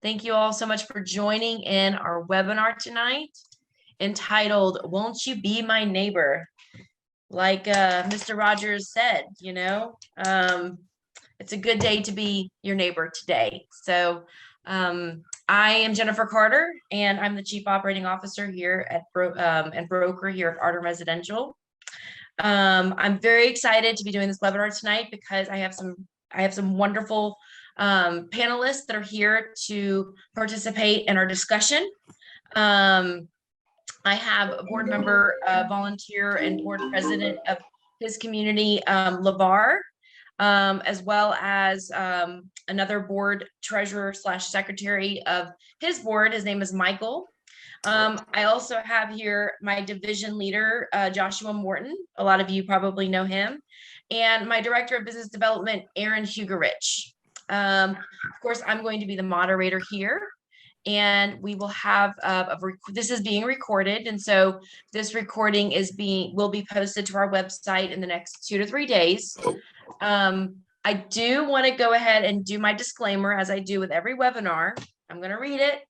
Thank you all so much for joining in our webinar tonight entitled, Won't You Be My Neighbor? Like Mr. Rogers said, it's a good day to be your neighbor today. So I am Jennifer Carter, and I'm the Chief Operating Officer here at and broker here at Ardent Residential. I'm very excited to be doing this webinar tonight because I have some wonderful panelists that are here to participate in our discussion. I have a board member, volunteer, and board president of his community, LeVar, as well as another board treasurer / secretary of his board. His name is Michael. I also have here my division leader, Joshua Morton. A lot of you probably know him. And my director of business development, Aaron Hugerich. Of course, I'm going to be the moderator here. And we will have this is being recorded, and so this recording will be posted to our website in the next 2 to 3 days. I do want to go ahead and do my disclaimer, as I do with every webinar. I'm going to read it.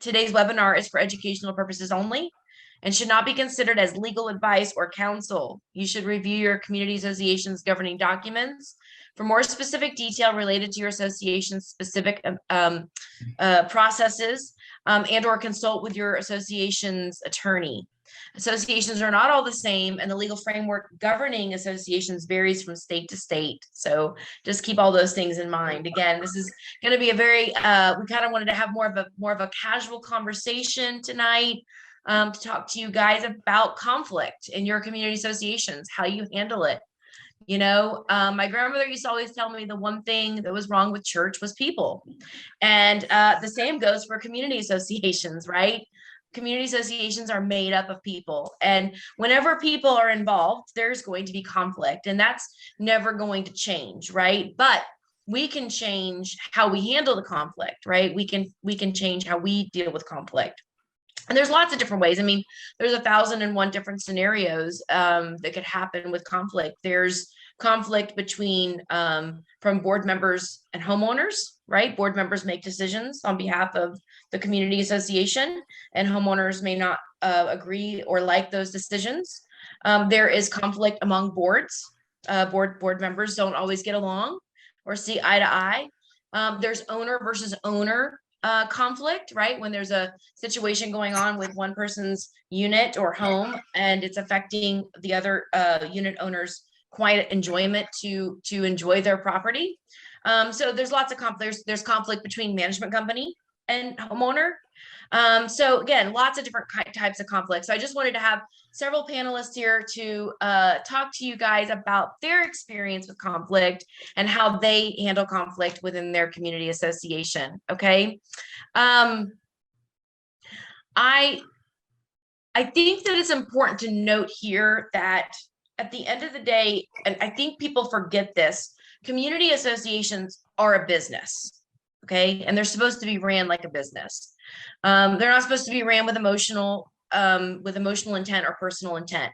Today's webinar is for educational purposes only and should not be considered as legal advice or counsel. You should review your community association's governing documents for more specific detail related to your association's specific processes, and or consult with your association's attorney. Associations are not all the same, and the legal framework governing associations varies from state to state. So just keep all those things in mind. Again, this is going to be a very, we kind of wanted to have more of a casual conversation tonight, to talk to you guys about conflict in your community associations, how you handle it. My grandmother used to always tell me the one thing that was wrong with church was people. And the same goes for community associations, right? Community associations are made up of people. And whenever people are involved, there's going to be conflict. And that's never going to change, right? But we can change how we handle the conflict, right? We can change how we deal with conflict. And there's lots of different ways. I mean, there's 1,001 different scenarios that could happen with conflict. There's conflict between from board members and homeowners, right? Board members make decisions on behalf of the community association, and homeowners may not agree or like those decisions. There is conflict among boards. Board members don't always get along or see eye to eye. There's owner versus owner conflict, right? When there's a situation going on with one person's unit or home and it's affecting the other unit owner's quiet enjoyment to enjoy their property. So there's lots of conflict. There's conflict between management company and homeowner. So again, lots of different types of conflict. So I just wanted to have several panelists here to talk to you guys about their experience with conflict and how they handle conflict within their community association. Okay. I think that it's important to note here that at the end of the day, and I think people forget this, community associations are a business. Okay. And they're supposed to be ran like a business. They're not supposed to be ran with emotional intent or personal intent.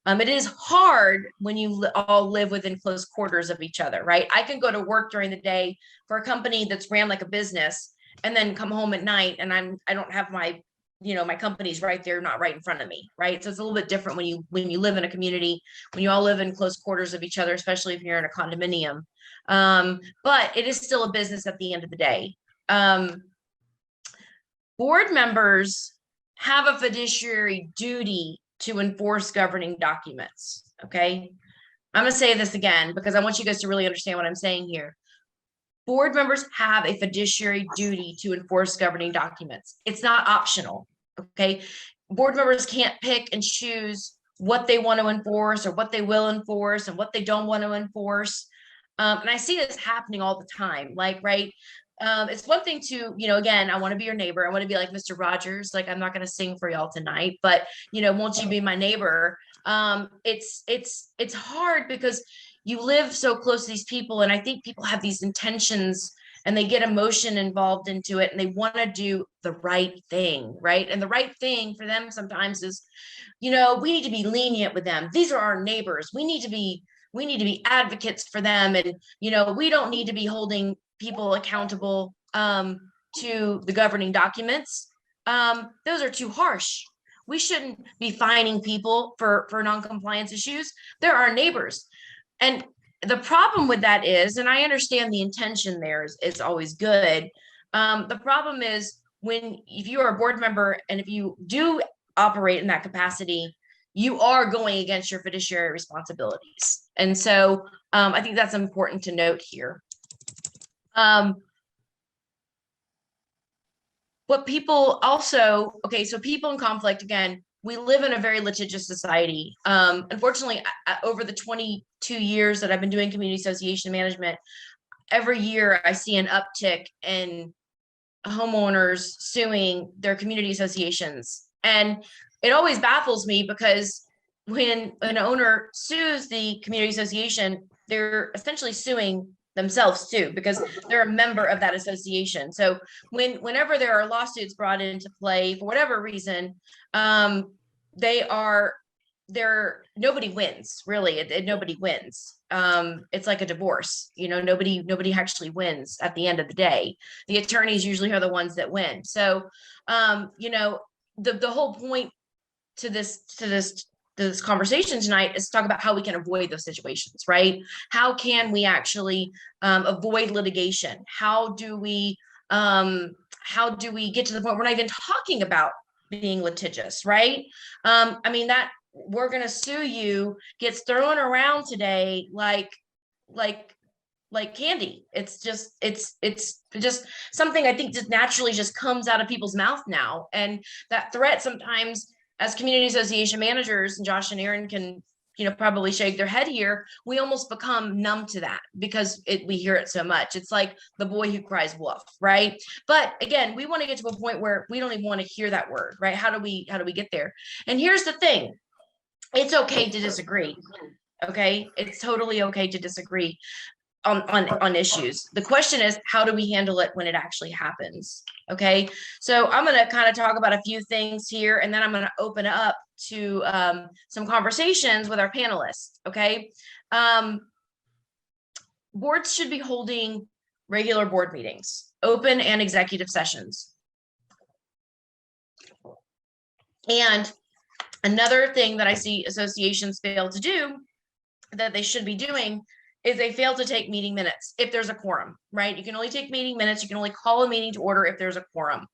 It is hard when you all live within close quarters of each other, right? I can go to work during the day for a company that's ran like a business and then come home at night and I don't have my company's right there, not right in front of me, right? So it's a little bit different when you live in a community, when you all live in close quarters of each other, especially if you're in a condominium. But it is still a business at the end of the day. Board members have a fiduciary duty to enforce governing documents. Okay. I'm going to say this again because I want you guys to really understand what I'm saying here. Board members have a fiduciary duty to enforce governing documents. It's not optional. Okay. Board members can't pick and choose what they want to enforce or what they will enforce and what they don't want to enforce. And I see this happening all the time. Like, right. It's one thing to, again, I want to be your neighbor. I want to be like Mr. Rogers. Like, I'm not going to sing for y'all tonight, but won't you be my neighbor? It's hard because you live so close to these people. And I think people have these intentions and they get emotion involved into it and they want to do the right thing. Right. And the right thing for them sometimes is, we need to be lenient with them. These are our neighbors. We need to be advocates for them. And, we don't need to be holding people accountable to the governing documents, those are too harsh. We shouldn't be fining people for non-compliance issues. They're our neighbors. And the problem with that is, and I understand the intention there is always good. The problem is if you are a board member and if you do operate in that capacity, you are going against your fiduciary responsibilities. And so I think that's important to note here. What people also, okay, so people in conflict, again, we live in a very litigious society. Unfortunately, over the 22 years that I've been doing community association management, every year I see an uptick in homeowners suing their community associations. And it always baffles me because when an owner sues the community association, they're essentially suing themselves too, because they're a member of that association. So whenever there are lawsuits brought into play for whatever reason, nobody wins, really. Nobody wins. It's like a divorce, nobody actually wins at the end of the day. The attorneys usually are the ones that win. So the whole point to this conversation tonight is to talk about how we can avoid those situations, right? How can we actually avoid litigation? How do we get to the point we're not even talking about being litigious, right? That we're going to sue you gets thrown around today like candy. It's just something I think just naturally just comes out of people's mouth now. And that threat sometimes, as community association managers, and Josh and Aaron can probably shake their head here, we almost become numb to that because we hear it so much. It's like the boy who cries wolf, right? But again, we want to get to a point where we don't even want to hear that word, right? How do we get there? And here's the thing. It's okay to disagree. Okay. It's totally okay to disagree on issues. The question is, how do we handle it when it actually happens? Okay. So I'm going to kind of talk about a few things here, and then I'm going to open up to some conversations with our panelists. Okay. Boards should be holding regular board meetings, open and executive sessions. And another thing that I see associations fail to do that they should be doing is they fail to take meeting minutes if there's a quorum, right? You can only take meeting minutes. You can only call a meeting to order if there's a quorum.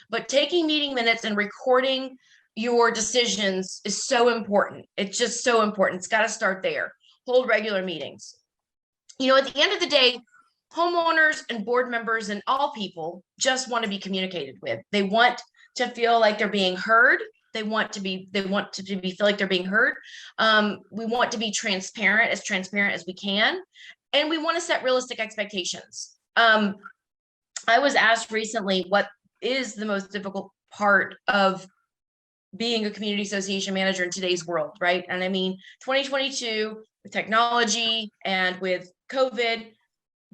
But taking meeting minutes and recording your decisions is so important. It's just so important. It's got to start there. Hold regular meetings. At the end of the day, homeowners and board members and all people just want to be communicated with. They want to feel like they're being heard. They want to feel like they're being heard. We want to be transparent as we can. And we want to set realistic expectations. I was asked recently, what is the most difficult part of being a community association manager in today's world, right? And 2022 with technology and with COVID,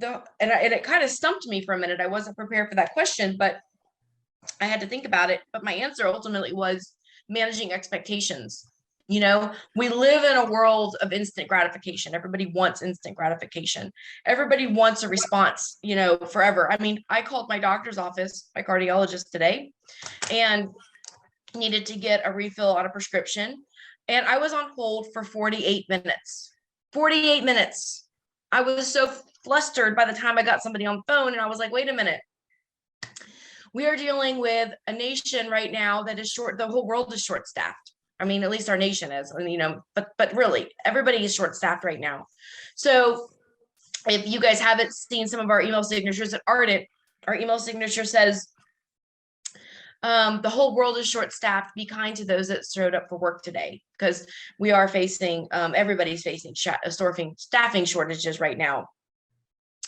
and it kind of stumped me for a minute. I wasn't prepared for that question, but I had to think about it. But my answer ultimately was managing expectations. We live in a world of instant gratification. Everybody wants instant gratification. Everybody wants a response, forever. I called my doctor's office, my cardiologist today, and needed to get a refill on a prescription. And I was on hold for 48 minutes. 48 minutes. I was so flustered by the time I got somebody on the phone, and I was like, wait a minute. We are dealing with a nation right now that is short. The whole world is short-staffed. At least our nation is, but really everybody is short-staffed right now. So if you guys haven't seen some of our email signatures at Ardent, our email signature says, the whole world is short-staffed. Be kind to those that showed up for work today, because we are facing, everybody's facing staffing shortages right now.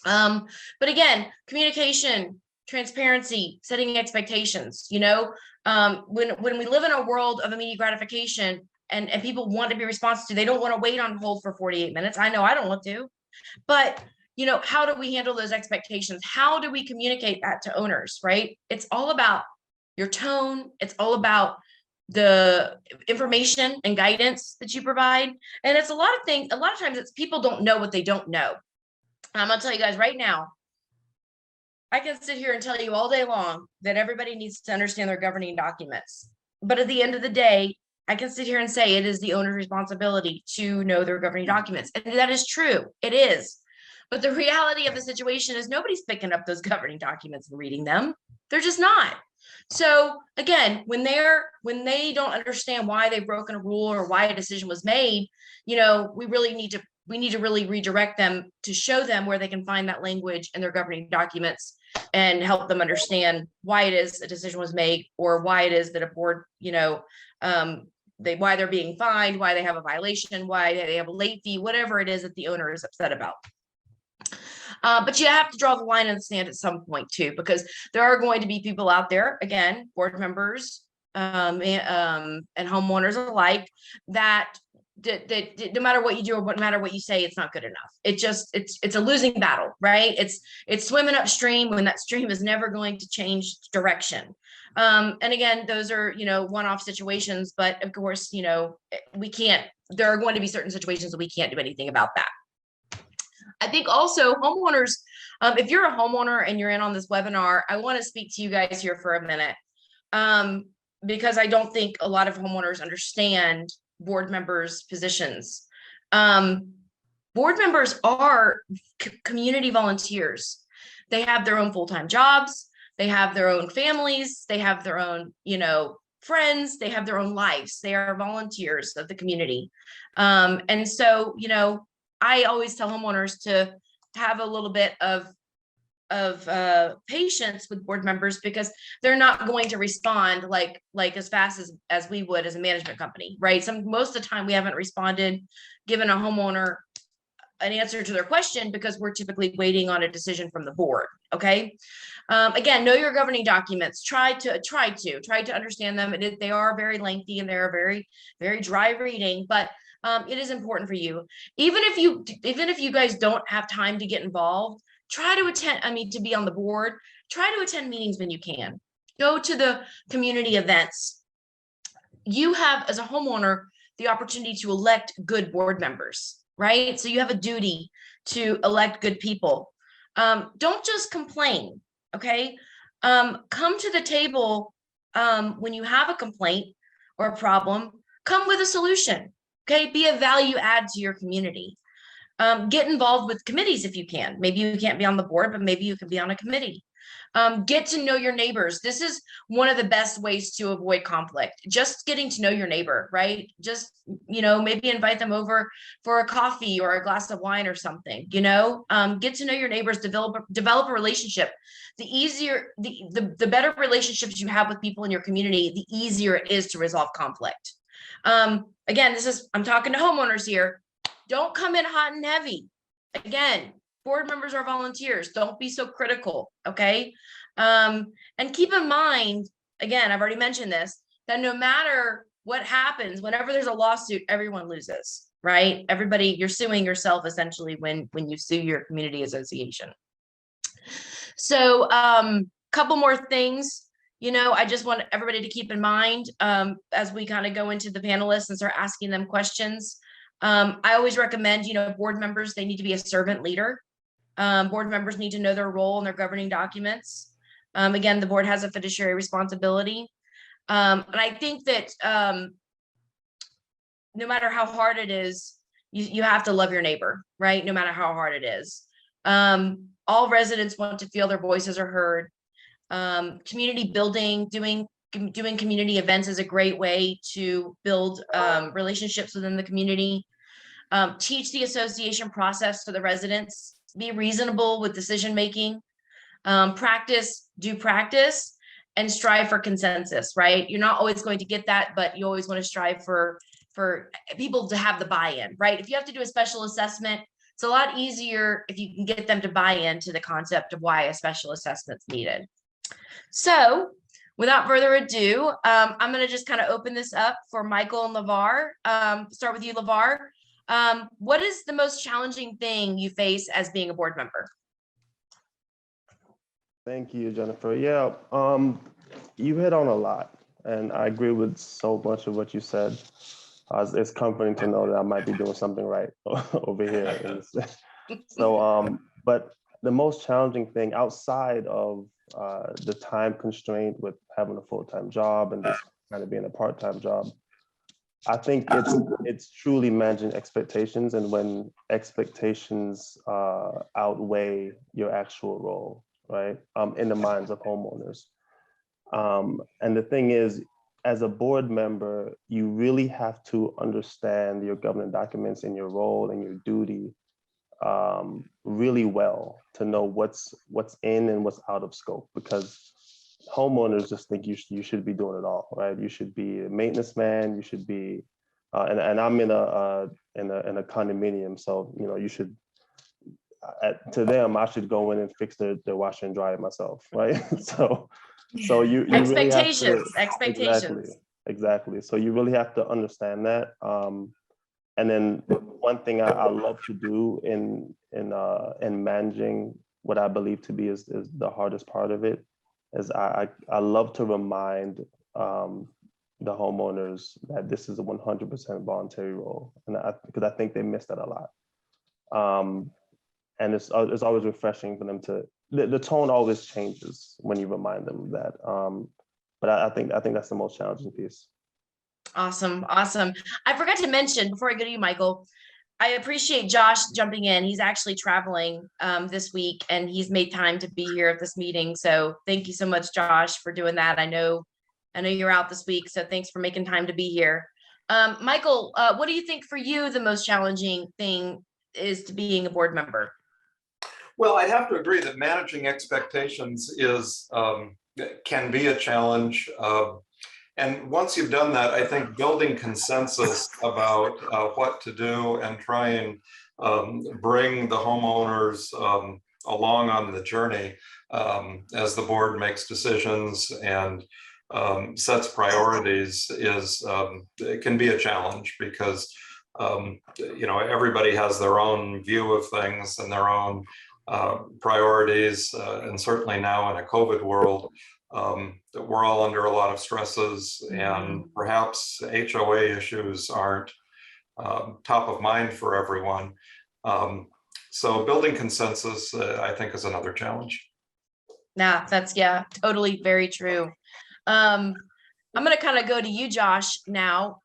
But again, communication, transparency, setting expectations. When we live in a world of immediate gratification and people want to be responsive to, they don't want to wait on hold for 48 minutes. I know I don't want to, but how do we handle those expectations? How do we communicate that to owners, right? It's all about your tone. It's all about the information and guidance that you provide. And it's a lot of things. A lot of times it's people don't know what they don't know. I'm going to tell you guys right now, I can sit here and tell you all day long that everybody needs to understand their governing documents. But at the end of the day, I can sit here and say it is the owner's responsibility to know their governing documents. And that is true. It is. But the reality of the situation is nobody's picking up those governing documents and reading them. They're just not. So again, when they don't understand why they've broken a rule or why a decision was made, we need to really redirect them to show them where they can find that language in their governing documents and help them understand why it is a decision was made, or why it is that a board, why they're being fined, why they have a violation, why they have a late fee, whatever it is that the owner is upset about. But you have to draw the line in the sand at some point too, because there are going to be people out there, again, board members and homeowners alike, that no matter what you do or no matter what you say, it's not good enough. It's a losing battle, right? It's swimming upstream when that stream is never going to change direction. And again, those are, one-off situations, but of course, there are going to be certain situations that we can't do anything about that. I think also homeowners, if you're a homeowner and you're in on this webinar, I want to speak to you guys here for a minute, because I don't think a lot of homeowners understand board members' positions. Board members are community volunteers. They have their own full-time jobs. They have their own families. They have their own, friends. They have their own lives. They are volunteers of the community. And so, I always tell homeowners to have a little bit of patience with board members, because they're not going to respond like as fast as we would as a management company, right? Most of the time we haven't responded, given a homeowner an answer to their question, because we're typically waiting on a decision from the board. Okay. Again, know your governing documents. Try to understand them. They are very lengthy and they're very, very dry reading, but it is important for you. Even if you guys don't have time to get involved, try to attend, to be on the board, try to attend meetings when you can. Go to the community events. You have, as a homeowner, the opportunity to elect good board members, right? So you have a duty to elect good people. Don't just complain, okay? Come to the table when you have a complaint or a problem, come with a solution. Okay, be a value add to your community. Get involved with committees if you can. Maybe you can't be on the board, but maybe you can be on a committee. Get to know your neighbors. This is one of the best ways to avoid conflict. Just getting to know your neighbor, right? Just, maybe invite them over for a coffee or a glass of wine or something, get to know your neighbors, develop a relationship. The better relationships you have with people in your community, the easier it is to resolve conflict. Again, I'm talking to homeowners here. Don't come in hot and heavy. Again, board members are volunteers. Don't be so critical. Okay. And keep in mind, again, I've already mentioned this, that no matter what happens, whenever there's a lawsuit, everyone loses, right? You're suing yourself essentially when you sue your community association. So, couple more things. I just want everybody to keep in mind as we kind of go into the panelists and start asking them questions. I always recommend, board members, they need to be a servant leader. Board members need to know their role and their governing documents. Again, the board has a fiduciary responsibility. And I think that no matter how hard it is, you have to love your neighbor, right? No matter how hard it is. All residents want to feel their voices are heard. Community building, doing community events is a great way to build relationships within the community. Teach the association process to the residents. Be reasonable with decision making. Practice, and strive for consensus, right? You're not always going to get that, but you always want to strive for people to have the buy-in, right? If you have to do a special assessment, it's a lot easier if you can get them to buy into the concept of why a special assessment's needed. So without further ado, I'm going to just kind of open this up for Michael and LeVar. Start with you, LeVar. What is the most challenging thing you face as being a board member? Thank you, Jennifer. Yeah, you hit on a lot, and I agree with so much of what you said. It's comforting to know that I might be doing something right over here. So, but the most challenging thing outside of the time constraint with having a full-time job and this kind of being a part-time job, I think it's truly managing expectations, and when expectations outweigh your actual role, right? In the minds of homeowners. And the thing is, as a board member, you really have to understand your governing documents and your role and your duty really well to know what's in and what's out of scope, because homeowners just think you should be doing it all, right? You should be a maintenance man. You should be, and I'm in a condominium, so you should. To them, I should go in and fix their washer and dryer myself, right? So you really have to expectations. Exactly. So you really have to understand that. And then one thing I love to do in managing what I believe to be is the hardest part of it is I love to remind the homeowners that this is a 100% voluntary role, and because I think they miss that a lot. And it's always refreshing for them to. The tone always changes when you remind them of that. But I think that's the most challenging piece. Awesome. I forgot to mention before I go to you, Michael, I appreciate Josh jumping in. He's actually traveling this week, and he's made time to be here at this meeting. So thank you so much, Josh, for doing that. I know you're out this week, so thanks for making time to be here. Michael, what do you think for you the most challenging thing is to being a board member? Well, I have to agree that managing expectations can be a challenge. And once you've done that, I think building consensus about what to do and try and bring the homeowners along on the journey as the board makes decisions and sets priorities it can be a challenge, because everybody has their own view of things and their own priorities, and certainly now in a COVID world, that we're all under a lot of stresses, and perhaps HOA issues aren't top of mind for everyone. So building consensus, I think, is another challenge. That's totally very true. I'm going to kind of go to you, Josh, now.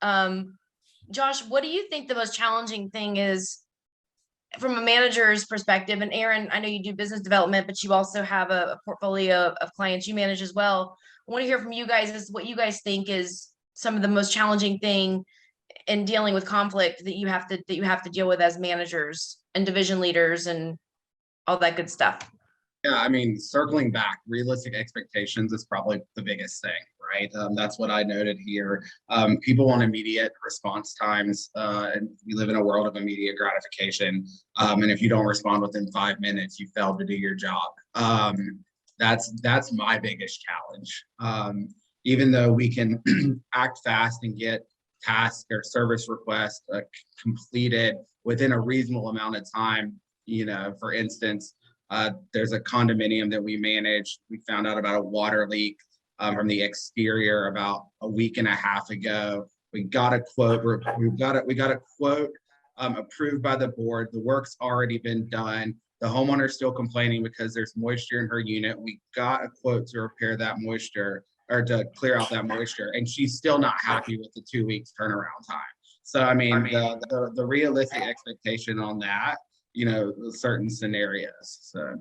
Josh, what do you think the most challenging thing is from a manager's perspective? And Aaron, I know you do business development, but you also have a portfolio of clients you manage as well. I want to hear from you guys is what you guys think is some of the most challenging thing in dealing with conflict that you have to deal with as managers and division leaders and all that good stuff. Yeah, I mean, circling back, realistic expectations is probably the biggest thing, right? That's what I noted here. People want immediate response times, and we live in a world of immediate gratification. And if you don't respond within 5 minutes, you failed to do your job. That's my biggest challenge. Even though we can act fast and get tasks or service requests completed within a reasonable amount of time, for instance, there's a condominium that we manage. We found out about a water leak from the exterior about a week and a half ago. We got a quote. We got a quote approved by the board. The work's already been done. The homeowner's still complaining because there's moisture in her unit. We got a quote to repair that moisture, or to clear out that moisture, and she's still not happy with the 2 weeks turnaround time. So I mean, the realistic expectation on that, certain scenarios. So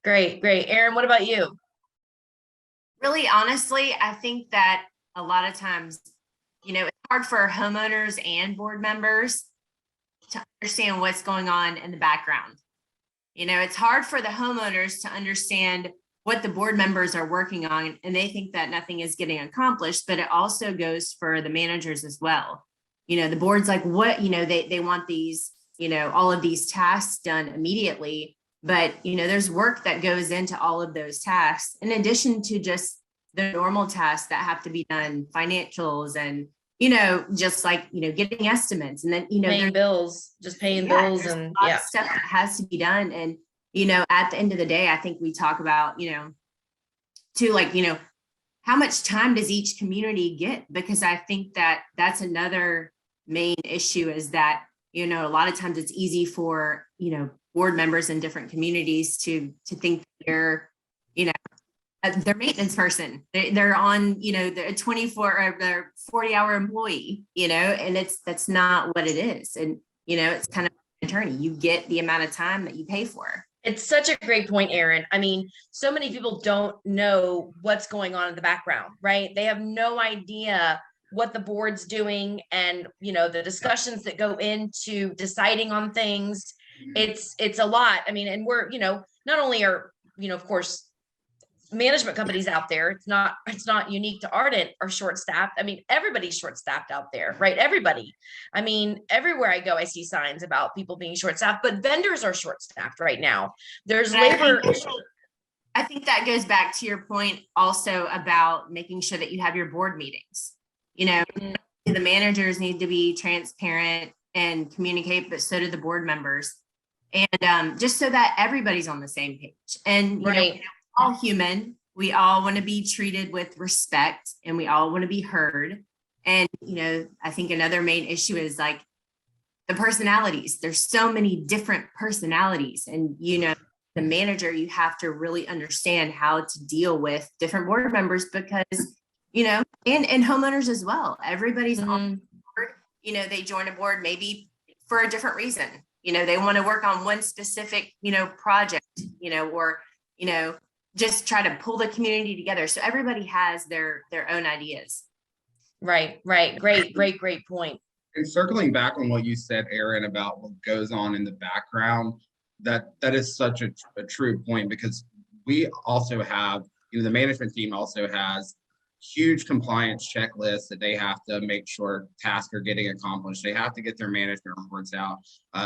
great. Aaron, what about you? Really, honestly, I think that a lot of times, it's hard for homeowners and board members to understand what's going on in the background. It's hard for the homeowners to understand what the board members are working on, and they think that nothing is getting accomplished, but it also goes for the managers as well. The board's like, what, they want these, all of these tasks done immediately, but, there's work that goes into all of those tasks, in addition to just the normal tasks that have to be done, financials and, just like, getting estimates, and then, paying bills and stuff that has to be done. And, at the end of the day, I think we talk about, to like, how much time does each community get? Because I think that that's another main issue, is that You know, a lot of times it's easy for, you know, board members in different communities to think they're, you know, they're maintenance person. They're on, you know, they're a 24 or they're 40-hour employee, you know, and that's not what it is. And, you know, it's kind of an attorney. You get the amount of time that you pay for. It's such a great point, Erin. I mean, so many people don't know what's going on in the background, right? They have no idea what the board's doing and, you know, the discussions that go into deciding on things. It's a lot. I mean, and we're, you know, not only are, you know, of course, management companies out there, it's not unique to Ardent, are short-staffed. I mean, everybody's short-staffed out there, right? Everybody. I mean, everywhere I go, I see signs about people being short-staffed, but vendors are short-staffed right now. There's labor. I think that goes back to your point also about making sure that you have your board meetings. You know, the managers need to be transparent and communicate, but so do the board members. And just so that everybody's on the same page. And, you know, all human, we all want to be treated with respect and we all want to be heard. And, you know, I think another main issue is like the personalities. There's so many different personalities and, you know, the manager, you have to really understand how to deal with different board members because, you know, and homeowners as well. Everybody's on board, you know, they join a board maybe for a different reason. You know, they want to work on one specific, you know, project, you know, or, you know, just try to pull the community together. So everybody has their own ideas. Right. Great point. And circling back on what you said, Erin, about what goes on in the background, that is such a true point because we also have, you know, the management team also has huge compliance checklists that they have to make sure tasks are getting accomplished. They have to get their management reports out.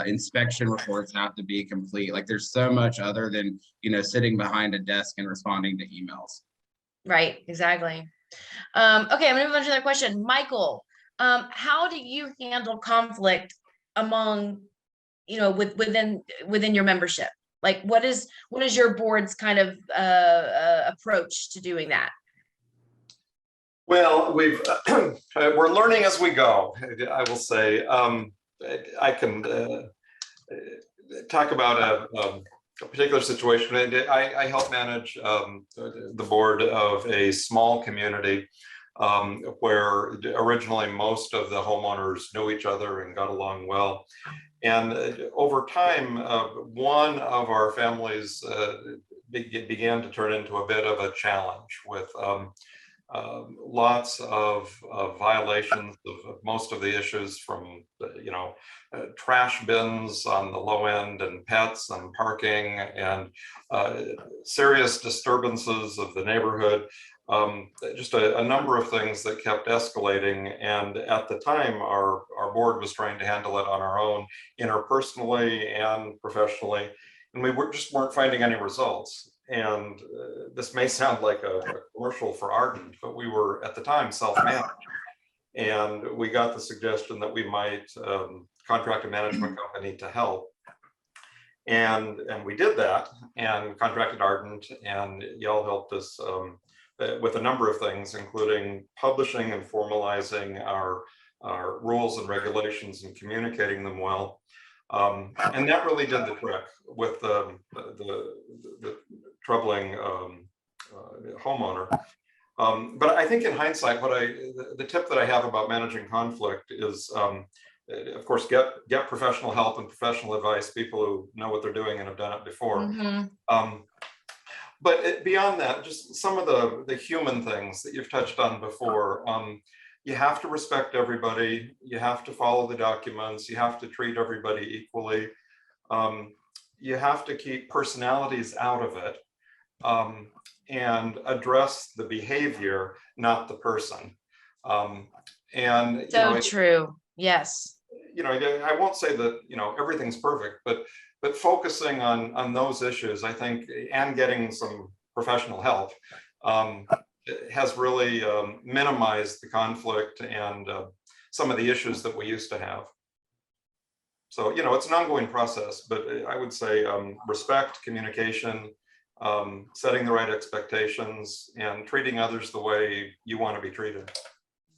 Inspection reports have to be complete. Like there's so much other than, you know, sitting behind a desk and responding to emails. Right, exactly. Okay, I'm gonna move on to that question. Michael, how do you handle conflict among, you know, within your membership? Like what is your board's kind of approach to doing that? Well, we're learning as we go, I will say. I can talk about a particular situation. I help manage the board of a small community where originally most of the homeowners knew each other and got along well. And over time, one of our families began to turn into a bit of a challenge with lots of violations of most of the issues from, you know, trash bins on the low end and pets and parking and serious disturbances of the neighborhood. Just a number of things that kept escalating. And at the time, our board was trying to handle it on our own, interpersonally and professionally. And we just weren't finding any results. And this may sound like a commercial for Ardent, but we were at the time self-managed. And we got the suggestion that we might contract a management company to help. And we did that and contracted Ardent, and y'all helped us with a number of things, including publishing and formalizing our rules and regulations and communicating them well. And that really did the trick with the troubling homeowner. But I think in hindsight, the tip that I have about managing conflict is, of course, get professional help and professional advice, people who know what they're doing and have done it before. But beyond that, just some of the human things that you've touched on before. You have to respect everybody. You have to follow the documents. You have to treat everybody equally. You have to keep personalities out of it and address the behavior, not the person. And so, you know, true. Yes. You know, I won't say that, you know, everything's perfect, but focusing on those issues, I think, and getting some professional help has really minimized the conflict and some of the issues that we used to have. So, you know, it's an ongoing process, but I would say respect, communication, setting the right expectations, and treating others the way you want to be treated.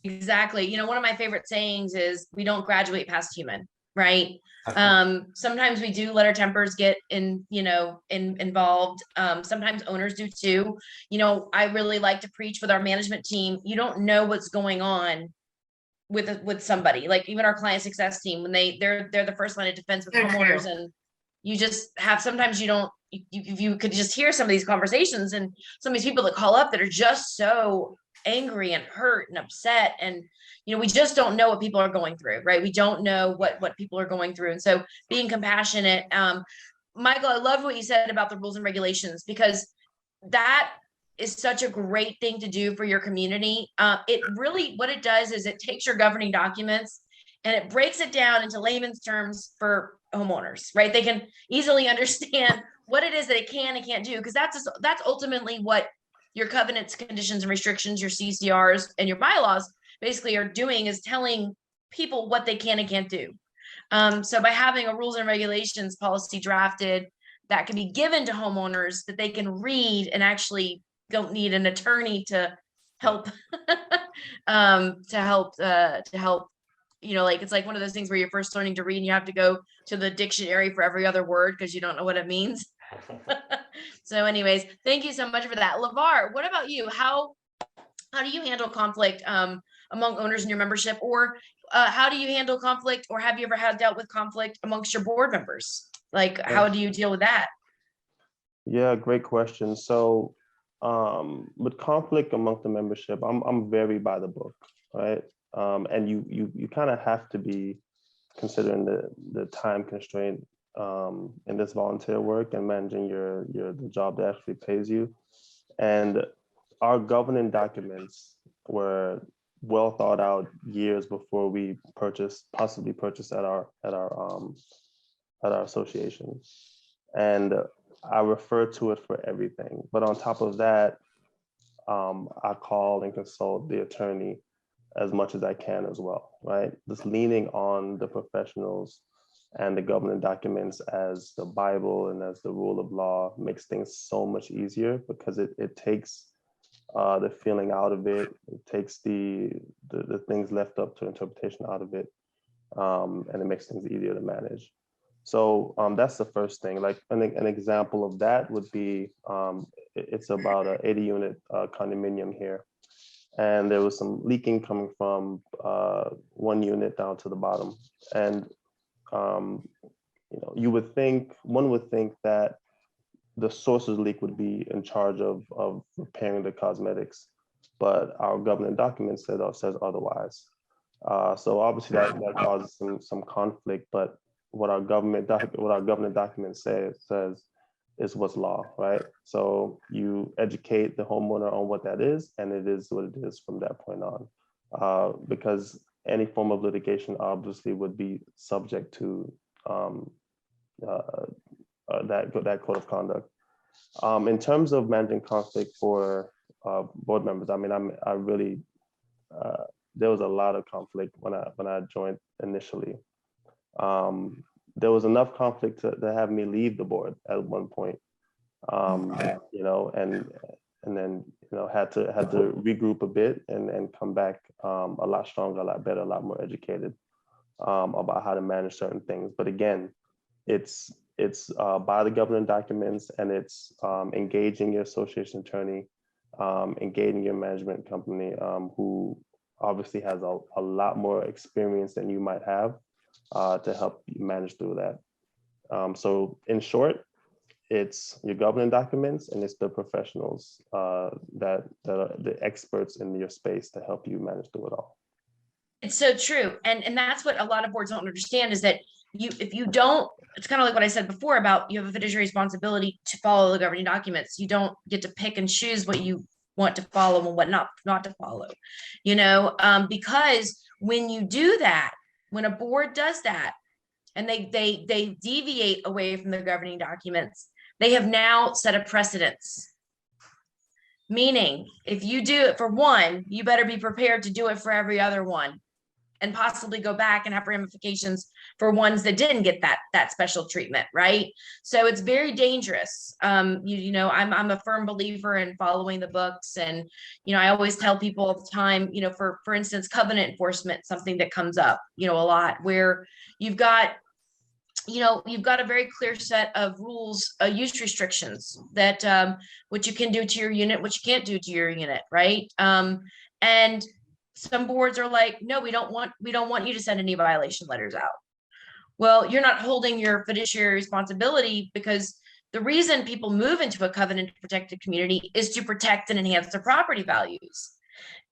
Exactly. You know, one of my favorite sayings is, we don't graduate past human, right? Sometimes we do let our tempers get involved. Sometimes owners do too. I really like to preach with our management team. You don't know what's going on with somebody, like even our client success team, when they're the first line of defense with So homeowners, true. and you just have, sometimes you don't, you could just hear some of these conversations and some of these people that call up that are just so angry and hurt and upset, and we just don't know what people are going through, right? We don't know what people are going through, and so being compassionate. Michael, I love what you said about the rules and regulations, because that is such a great thing to do for your community. It really, what it does is it takes your governing documents and it breaks it down into layman's terms for homeowners, right? They can easily understand what it is that it can and can't do, because that's ultimately what your covenants, conditions, and restrictions, your CCRs, and your bylaws basically are doing, is telling people what they can and can't do. So by having a rules and regulations policy drafted that can be given to homeowners that they can read and actually don't need an attorney to help like, it's like one of those things where you're first learning to read and you have to go to the dictionary for every other word because you don't know what it means. So anyways, thank you so much for that. LeVar, what about you? How do you handle conflict among owners in your membership, or how do you handle conflict, or have you ever dealt with conflict amongst your board members? Like, how do you deal with that? Yeah, great question. So with conflict among the membership, I'm very by the book, right? And you kind of have to be, considering the time constraint in this volunteer work and managing the job that actually pays you. And our governing documents were well thought out years before we possibly purchased at our association. And I refer to it for everything. But on top of that, I call and consult the attorney as much as I can as well, right? Just leaning on the professionals and the governing documents as the Bible and as the rule of law makes things so much easier, because it takes the feeling out of it. It takes the things left up to interpretation out of it, and it makes things easier to manage. So that's the first thing. Like an example of that would be, it's about an 80 unit condominium here. And there was some leaking coming from one unit down to the bottom. And one would think that the source of the leak would be in charge of repairing the cosmetics, but our governing document says otherwise. So obviously that causes some conflict, but what our governing document says is what's law, right? So you educate the homeowner on what that is, and it is what it is from that point on. Because any form of litigation obviously would be subject to that code of conduct. In terms of managing conflict for board members, I mean, I really there was a lot of conflict when I joined initially. There was enough conflict to have me leave the board at one point, and then had to regroup a bit and come back a lot stronger, a lot better, a lot more educated about how to manage certain things. But again, it's by the governing documents, and it's engaging your association attorney, engaging your management company, who obviously has a lot more experience than you might have to help you manage through that. So in short, it's your governing documents, and it's the professionals that are the experts in your space to help you manage through it all. It's so true. And that's what a lot of boards don't understand, is that if you don't, it's kind of like what I said before about, you have a fiduciary responsibility to follow the governing documents. You don't get to pick and choose what you want to follow and what not to follow, because when you do that, when a board does that, and they deviate away from the governing documents, they have now set a precedence. Meaning, if you do it for one, you better be prepared to do it for every other one. and possibly go back and have ramifications for ones that didn't get that special treatment, right? So it's very dangerous. You know, I'm a firm believer in following the books, and you know, I always tell people all the time, you know, for instance, covenant enforcement, something that comes up, you know, a lot, where you've got a very clear set of rules, use restrictions that what you can do to your unit, what you can't do to your unit, right? And some boards are like, no, we don't want you to send any violation letters out. Well, you're not holding your fiduciary responsibility, because the reason people move into a covenant protected community is to protect and enhance their property values.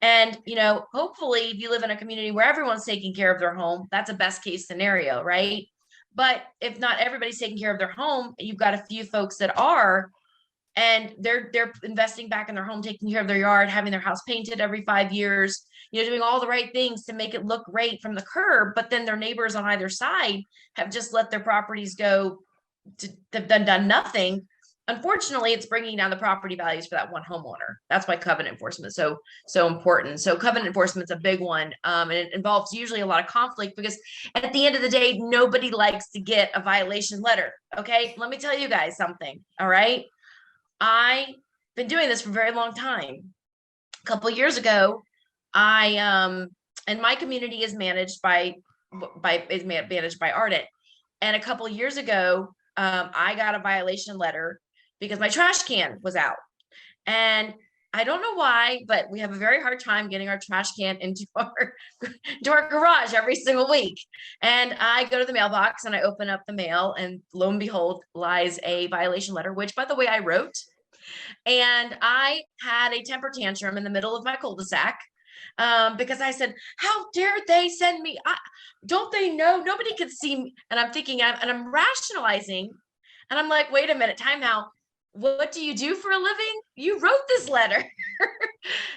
And, you know, hopefully if you live in a community where everyone's taking care of their home, that's a best case scenario, right? But if not everybody's taking care of their home, you've got a few folks that are, and they're investing back in their home, taking care of their yard, having their house painted every 5 years, you know, doing all the right things to make it look great from the curb. But then their neighbors on either side have just let their properties go to, they've done nothing. Unfortunately, it's bringing down the property values for that one homeowner. That's why covenant enforcement is so important. So covenant enforcement is a big one, and it involves usually a lot of conflict, because at the end of the day, nobody likes to get a violation letter. Okay, let me tell you guys something. All right, I've been doing this for a very long time. A couple of years ago, and my community is managed by Ardent, and a couple of years ago, I got a violation letter because my trash can was out. And I don't know why, but we have a very hard time getting our trash can into our garage every single week. And I go to the mailbox and I open up the mail, and lo and behold lies a violation letter, which, by the way, I wrote. And I had a temper tantrum in the middle of my cul-de-sac, because I said, how dare they send me? Don't they know nobody can see me? And I'm thinking, and I'm rationalizing, and I'm like, wait a minute, time out. What do you do for a living? You wrote this letter.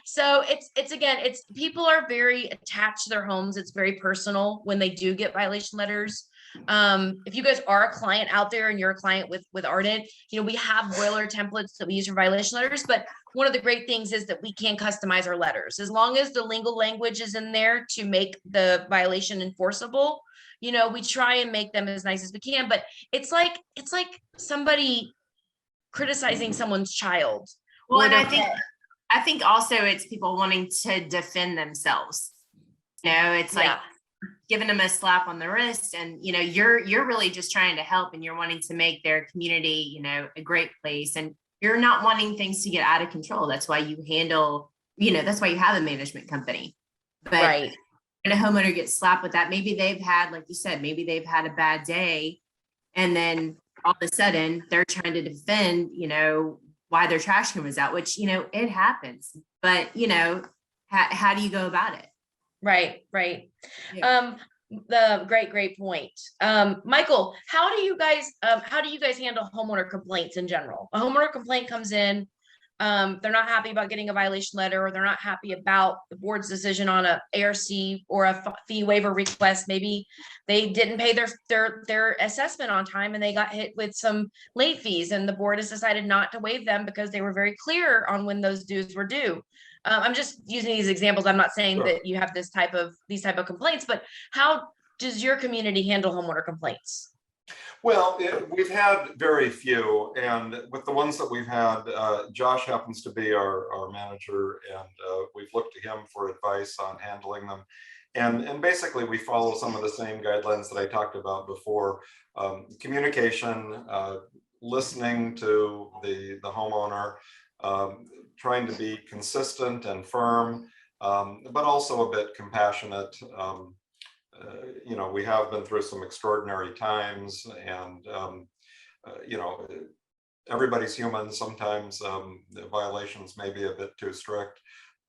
So it's people are very attached to their homes. It's very personal when they do get violation letters. If you guys are a client out there and you're a client with Ardent, you know, we have boiler templates that we use for violation letters, but one of the great things is that we can customize our letters as long as the legal language is in there to make the violation enforceable. You know, we try and make them as nice as we can, but it's like somebody criticizing someone's child. Well, and I think also it's people wanting to defend themselves. You know, it's like giving them a slap on the wrist, and you know, you're really just trying to help, and you're wanting to make their community, you know, a great place, and you're not wanting things to get out of control. That's why you handle, you know, that's why you have a management company. But right. And a homeowner gets slapped with that. Maybe they've had, like you said, maybe they've had a bad day, and then all of a sudden they're trying to defend, you know, why their trash can was out, which, you know, it happens. But, you know, how do you go about it? Right. Yeah. The great point. Michael, how do you guys handle homeowner complaints in general? A homeowner complaint comes in, they're not happy about getting a violation letter, or they're not happy about the board's decision on a ARC or a fee waiver request. Maybe they didn't pay their assessment on time and they got hit with some late fees, and the board has decided not to waive them because they were very clear on when those dues were due. I'm just using these examples. I'm not saying that you have these type of complaints, but how does your community handle homeowner complaints? Well, we've had very few, and with the ones that we've had, Josh happens to be our manager, and we've looked to him for advice on handling them. And basically, we follow some of the same guidelines that I talked about before: communication, listening to the homeowner, trying to be consistent and firm, but also a bit compassionate. You know, we have been through some extraordinary times, and you know, everybody's human. Sometimes the violations may be a bit too strict,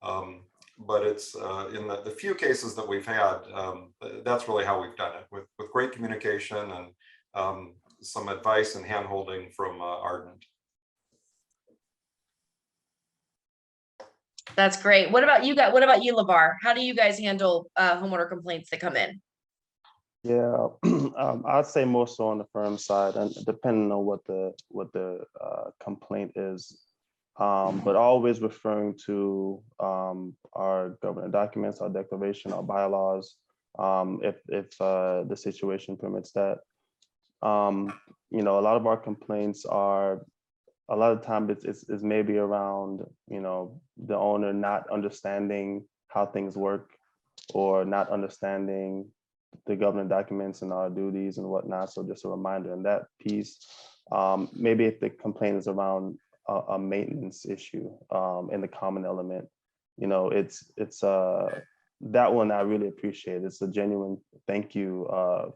but it's in the few cases that we've had, that's really how we've done it, with great communication and some advice and handholding from Ardent. That's great. What about you guys? What about you, LeVar? How do you guys handle homeowner complaints that come in? Yeah, I'd say more so on the firm side, and depending on what the complaint is, but always referring to our government documents, our declaration, our bylaws, if the situation permits that. You know, a lot of our complaints are, a lot of time it's maybe around, you know, the owner not understanding how things work, or not understanding the government documents and our duties and whatnot. So just a reminder in that piece. Maybe if the complaint is around a maintenance issue in the common element, you know, it's that one I really appreciate. It's a genuine thank you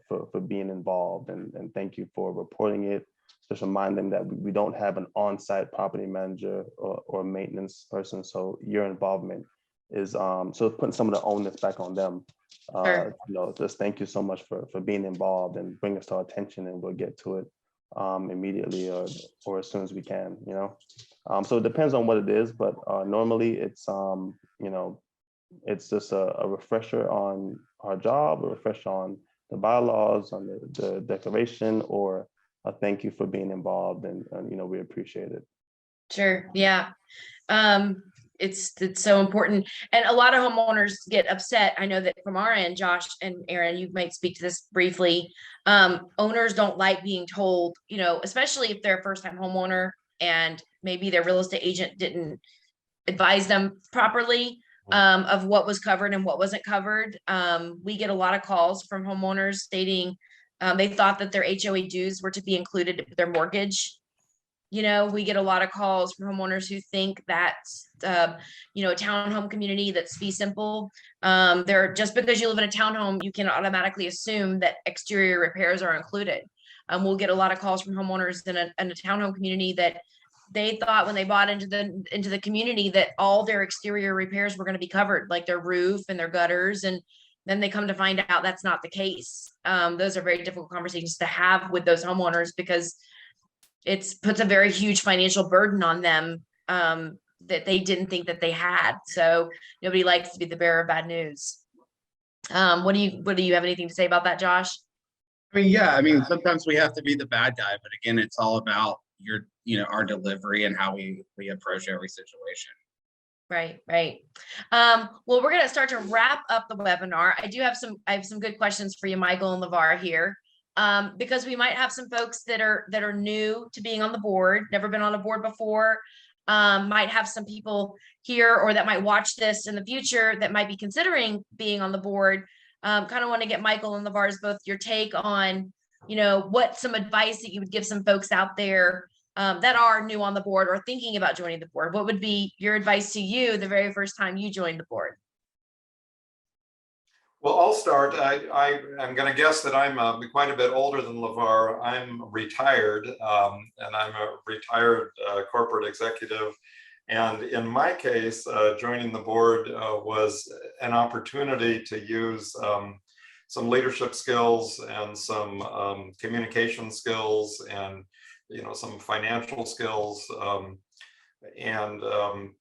for being involved, and thank you for reporting it. Just remind them that we don't have an on-site property manager or maintenance person, so your involvement is so putting some of the onus back on them. Sure. You know, just thank you so much for being involved and bring us to our attention, and we'll get to it immediately or as soon as we can. You know, so it depends on what it is, but normally it's you know, it's just a refresher on our job, a refresher on the bylaws, on the declaration, or a thank you for being involved, and you know, we appreciate it. Sure, yeah. It's so important. And a lot of homeowners get upset. I know that from our end, Josh and Aaron, you might speak to this briefly. Owners don't like being told, you know, especially if they're a first-time homeowner and maybe their real estate agent didn't advise them properly of what was covered and what wasn't covered. We get a lot of calls from homeowners stating they thought that their HOA dues were to be included with their mortgage. You know, we get a lot of calls from homeowners who think that, you know, a townhome community that's fee simple. Just because you live in a townhome, you can automatically assume that exterior repairs are included. We'll get a lot of calls from homeowners in a townhome community that they thought when they bought into the community that all their exterior repairs were going to be covered, like their roof and their gutters, and then they come to find out that's not the case. Those are very difficult conversations to have with those homeowners, because it puts a very huge financial burden on them that they didn't think that they had. So nobody likes to be the bearer of bad news. What do you have anything to say about that, Josh? I mean, yeah, I mean, sometimes we have to be the bad guy, but again, it's all about you know, our delivery and how we approach every situation. Right. Well, we're going to start to wrap up the webinar. I have some good questions for you, Michael and LeVar here. Because we might have some folks that are new to being on the board, never been on a board before, might have some people here or that might watch this in the future that might be considering being on the board. Kind of want to get Michael and LeVar's both your take on, you know, what some advice that you would give some folks out there that are new on the board or thinking about joining the board. What would be your advice to you the very first time you joined the board? Well, I'll start. I'm going to guess that I'm quite a bit older than LeVar. I'm retired, and I'm a retired corporate executive. And in my case, joining the board was an opportunity to use some leadership skills and some communication skills, and you know, some financial skills, and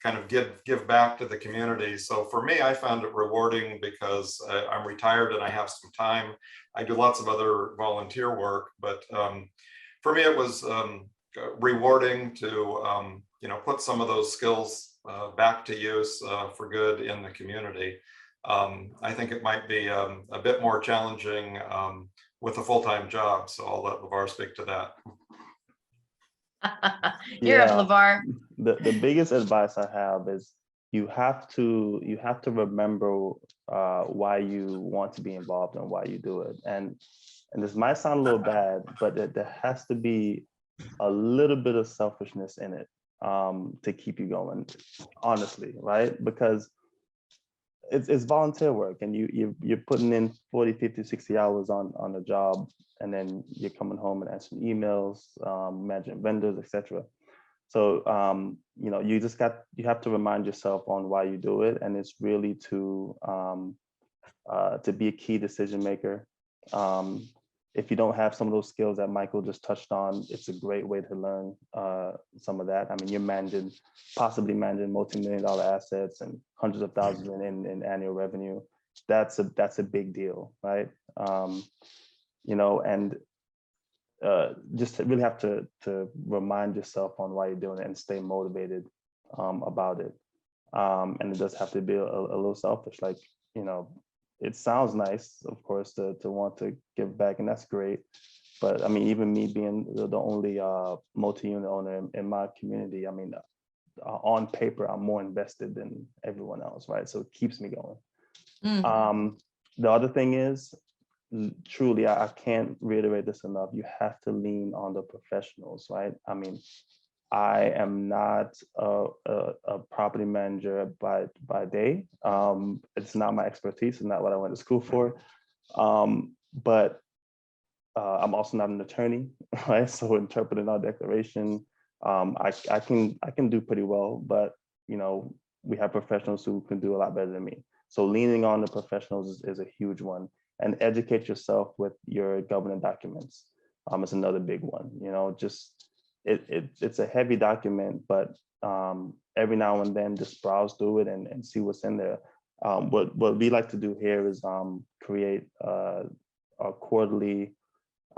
kind of give back to the community. So for me, I found it rewarding because I'm retired and I have some time. I do lots of other volunteer work, but for me, it was rewarding to you know, put some of those skills back to use for good in the community. I think it might be a bit more challenging with a full-time job. So I'll let LeVar speak to that. You're up, LeVar. The biggest advice I have is you have to remember why you want to be involved and why you do it. And this might sound a little bad, but there has to be a little bit of selfishness in it to keep you going, honestly, right? Because it's volunteer work, and you're putting in 40, 50, 60 hours on a job, and then you're coming home and answering emails, managing vendors, etc. So you know, you have to remind yourself on why you do it, and it's really to be a key decision maker. If you don't have some of those skills that Michael just touched on, it's a great way to learn some of that. I mean, you're possibly managing multi-million-dollar assets and hundreds of thousands in annual revenue. That's a big deal, right? You know, and just really have to remind yourself on why you're doing it and stay motivated about it. And it does have to be a little selfish, like, you know, it sounds nice, of course, to want to give back, and that's great. But I mean, even me being the only multi-unit owner in my community, I mean, on paper, I'm more invested than everyone else, right? So it keeps me going. Mm. The other thing is, truly, I can't reiterate this enough. You have to lean on the professionals, right? I mean, I am not a property manager by day. It's not my expertise. It's not what I went to school for. But I'm also not an attorney, right? So interpreting our declaration, I can do pretty well, but you know, we have professionals who can do a lot better than me. So leaning on the professionals is a huge one, and educate yourself with your governing documents. It's another big one. You know, just it's a heavy document, but every now and then just browse through it and see what's in there. What we like to do here is create our quarterly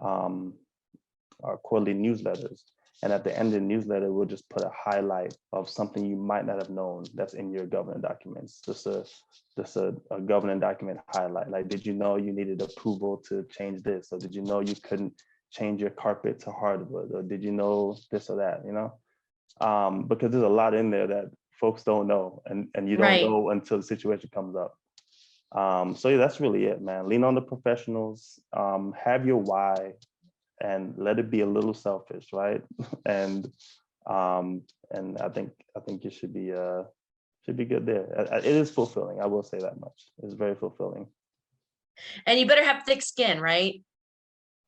newsletters. And at the end of the newsletter, we'll just put a highlight of something you might not have known that's in your governing documents. Just a governing document highlight. Like, did you know you needed approval to change this? Or did you know you couldn't change your carpet to hardwood? Or did you know this or that, you know? Because there's a lot in there that folks don't know, and you don't Right. know until the situation comes up. So yeah, that's really it, man. Lean on the professionals, have your why, and let it be a little selfish, right? and I think it should be good there. It is fulfilling. I will say that much. It's very fulfilling. And you better have thick skin, right?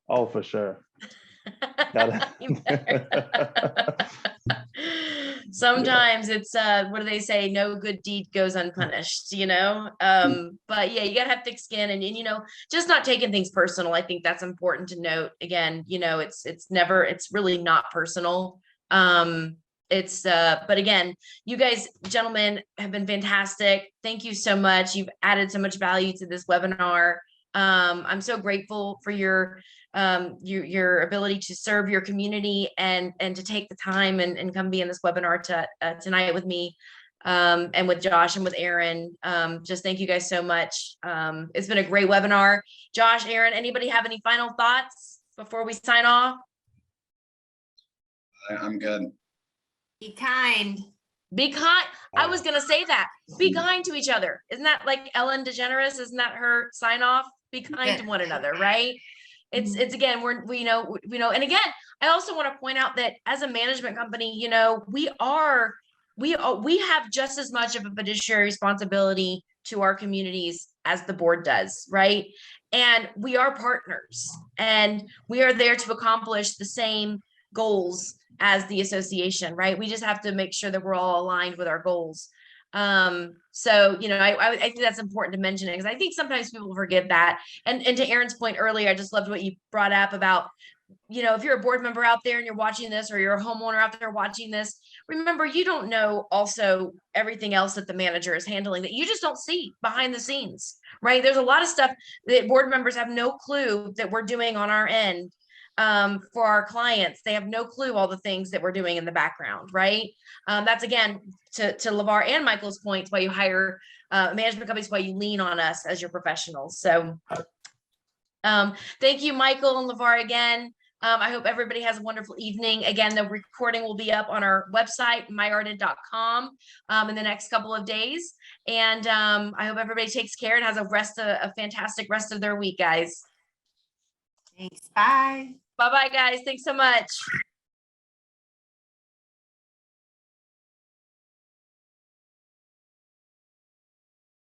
Oh, for sure. You better. Sometimes it's what do they say? No good deed goes unpunished, you know? But yeah, you gotta have thick skin, and you know, just not taking things personal. I think that's important to note. Again, you know, it's really not personal. But again, you guys, gentlemen, have been fantastic. Thank you so much. You've added so much value to this webinar. I'm so grateful for your ability to serve your community and to take the time and come be in this webinar tonight with me, and with Josh and with Aaron. Just thank you guys so much. It's been a great webinar. Josh, Aaron, anybody have any final thoughts before we sign off? I'm good. Be kind. Be kind. I was gonna say that. Be kind to each other. Isn't that like Ellen DeGeneres? Isn't that her sign off? Be kind to one another, right? It's again, we know, and again, I also want to point out that as a management company, you know, we have just as much of a fiduciary responsibility to our communities as the board does, right? And we are partners, and we are there to accomplish the same goals as the association, right? We just have to make sure that we're all aligned with our goals. So, you know, I think that's important to mention it, because I think sometimes people forget that. And to Aaron's point earlier, I just loved what you brought up about, you know, if you're a board member out there and you're watching this, or you're a homeowner out there watching this, remember, you don't know also everything else that the manager is handling that you just don't see behind the scenes, right? There's a lot of stuff that board members have no clue that we're doing on our end. For our clients, they have no clue all the things that we're doing in the background, right? That's again, to LeVar and Michael's points, why you hire management companies, why you lean on us as your professionals. So thank you, Michael and LeVar, again. I hope everybody has a wonderful evening. Again, the recording will be up on our website, myardent.com, in the next couple of days. And I hope everybody takes care and has a fantastic rest of their week, guys. Thanks. Bye. Bye-bye, guys. Thanks so much.